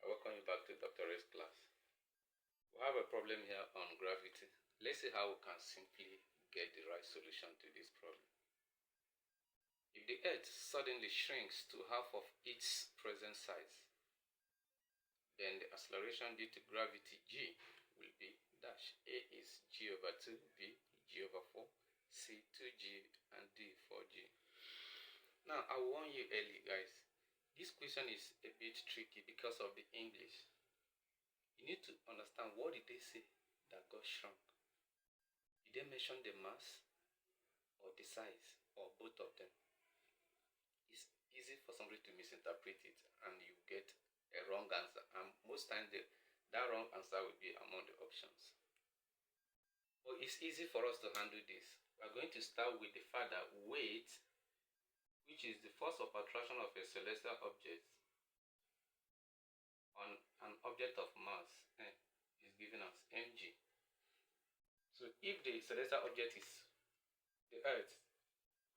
I welcome you back to Dr. Ray's class. We have a problem here on gravity. Let's see how we can simply get the right solution to this problem. If the Earth suddenly shrinks to half of its present size, then the acceleration due to gravity G will be dash. A is G over 2, B G over 4, C 2G, and D 4G. Now, I warn you early, guys. This question is a bit tricky because of the English. You need to understand, what did they say that got shrunk? Did they mention the mass or the size or both of them? It's easy for somebody to misinterpret it and you get a wrong answer, and most times that wrong answer will be among the options. But it's easy for us to handle this. We are going to start with the fact that weight, which is the force of attraction of a celestial object on an object of mass, is given as mg. So if the celestial object is the Earth,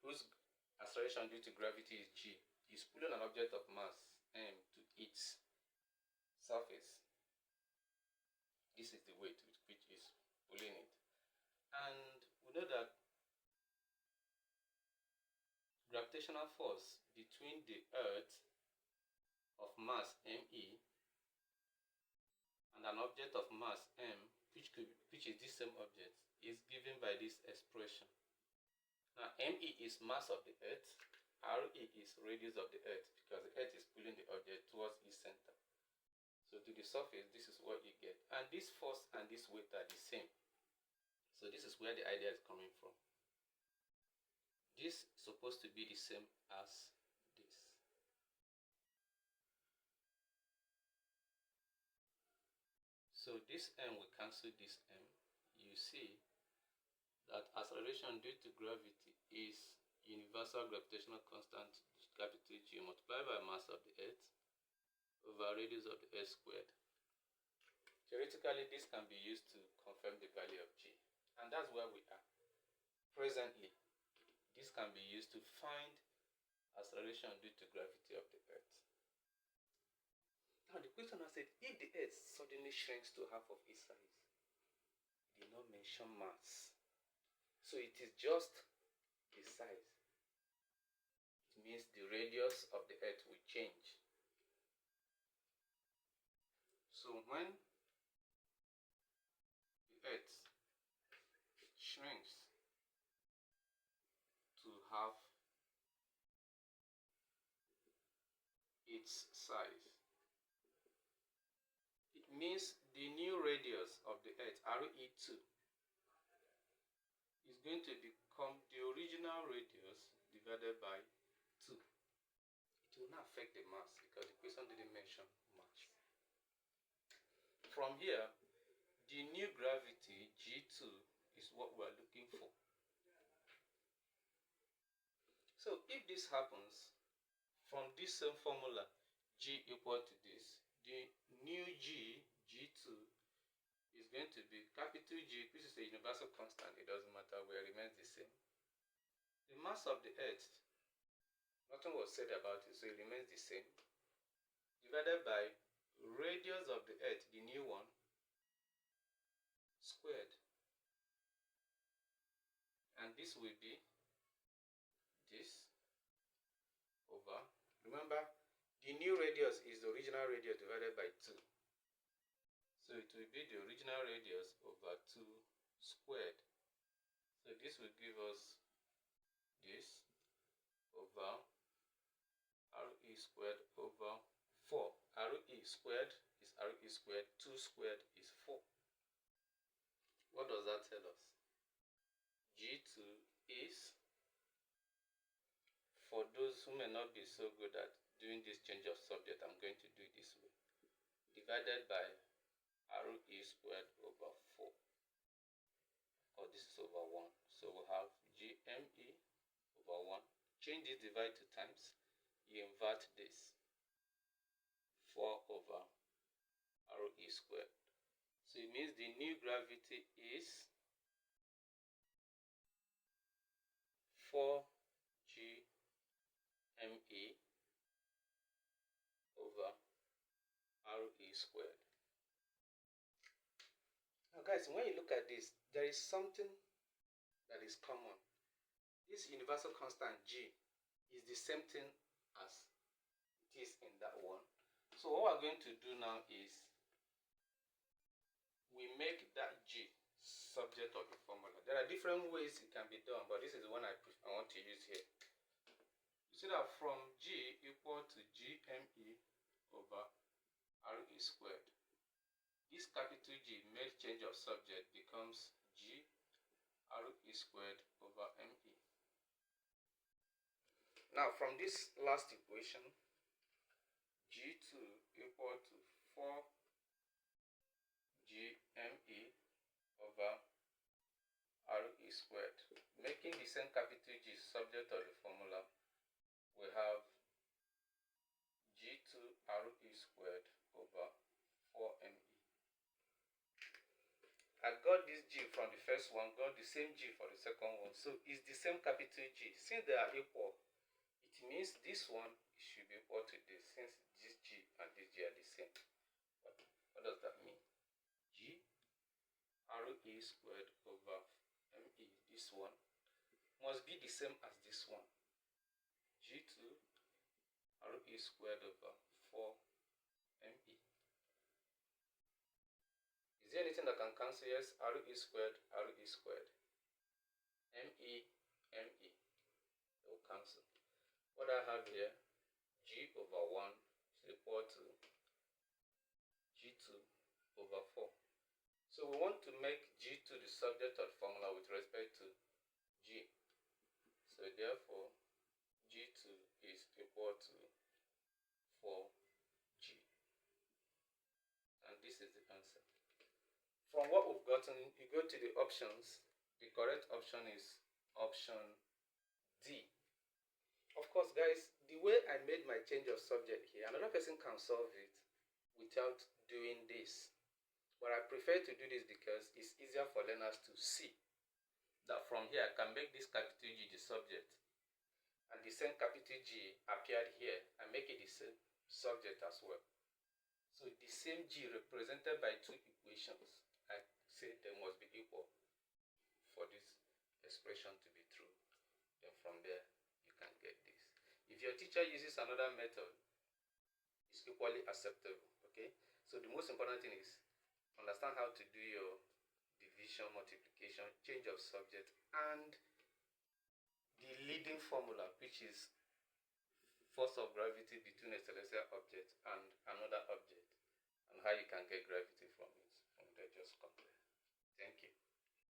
whose acceleration due to gravity is g, is pulling an object of mass m to its surface, this is the weight which is pulling it. And we know that gravitational force between the Earth of mass me and an object of mass m, which is this same object, is given by this expression. Now, me is mass of the Earth, re is radius of the Earth, because the Earth is pulling the object towards its center. So to the surface, this is what you get. And this force and this weight are the same. So this is where the idea is coming from. This is supposed to be the same as this. So this m will cancel this m. You see that acceleration due to gravity is universal gravitational constant, capital G, multiplied by mass of the Earth over radius of the Earth squared. Theoretically, this can be used to confirm the value of G, and that's where we are. Presently, this can be used to find acceleration due to gravity of the Earth. Now the question has said, if the Earth suddenly shrinks to half of its size, it did not mention mass. So it is just the size. It means the radius of the Earth will change. So when the Earth shrinks to half its size, it means the new radius of the Earth, RE2, is going to become the original radius divided by 2. It will not affect the mass because the question didn't mention mass. From here, the new gravity, G2, is what we are looking for. So if this happens, from this same formula, G equal to this, the new G, G2, is going to be capital G, which is a universal constant, it doesn't matter where, it remains the same. The mass of the Earth, nothing was said about it, so it remains the same, divided by radius of the Earth, the new one, squared. And this will be this over, remember, the new radius is the original radius divided by 2. So it will be the original radius over 2 squared. So this will give us this over RE squared over 4. RE squared is RE squared, 2 squared is 4. What does that tell us? G2 is, for those who may not be so good at doing this change of subject, I'm going to do it this way, divided by RE squared over 4, or this is over 1. So we'll have GME over 1. Change this divide to times, you invert this, 4 over RE squared. So it means the new gravity is 4GME over RE squared. Now guys, when you look at this, there is something that is common. This universal constant G is the same thing as it is in that one. So what we're going to do now is we make that G subject of the formula. There are different ways it can be done, but this is the one I want to use here. You see that from G equal to GME over RE squared, this capital G made change of subject becomes G RE squared over ME. Now from this last equation, G2 equal to 4 GME over RE squared, making the same capital G subject of the formula, we have G2 RE squared over 4ME. I got this G from the first one, got the same G for the second one, so it's the same capital G. Since they are equal, it means this one should be equal to this, since this G and this G are the same. What does that mean? G RE squared over ME, this one, must be the same as this one. G2 RE squared over 4ME. Is there anything that can cancel? Yes, RE squared, RE squared. ME, ME. They will cancel. What I have here, G over 1 is equal to G2 over 4. So we want to make G2 the subject of the formula with respect to G. So therefore, G2 is equal to 4G. And this is the answer. From what we've gotten, you go to the options. The correct option is option D. Of course, guys, the way I made my change of subject here, another person can solve it without doing this. But I prefer to do this because it's easier for learners to see that from here I can make this capital G the subject, and the same capital G appeared here, I make it the same subject as well. So the same G represented by two equations, I say they must be equal for this expression to be true. Then from there you can get this. If your teacher uses another method, it's equally acceptable. Okay, so the most important thing is understand how to do your division, multiplication, change of subject, and the leading formula, which is force of gravity between a celestial object and another object, and how you can get gravity from it. From there, just compare. Thank you.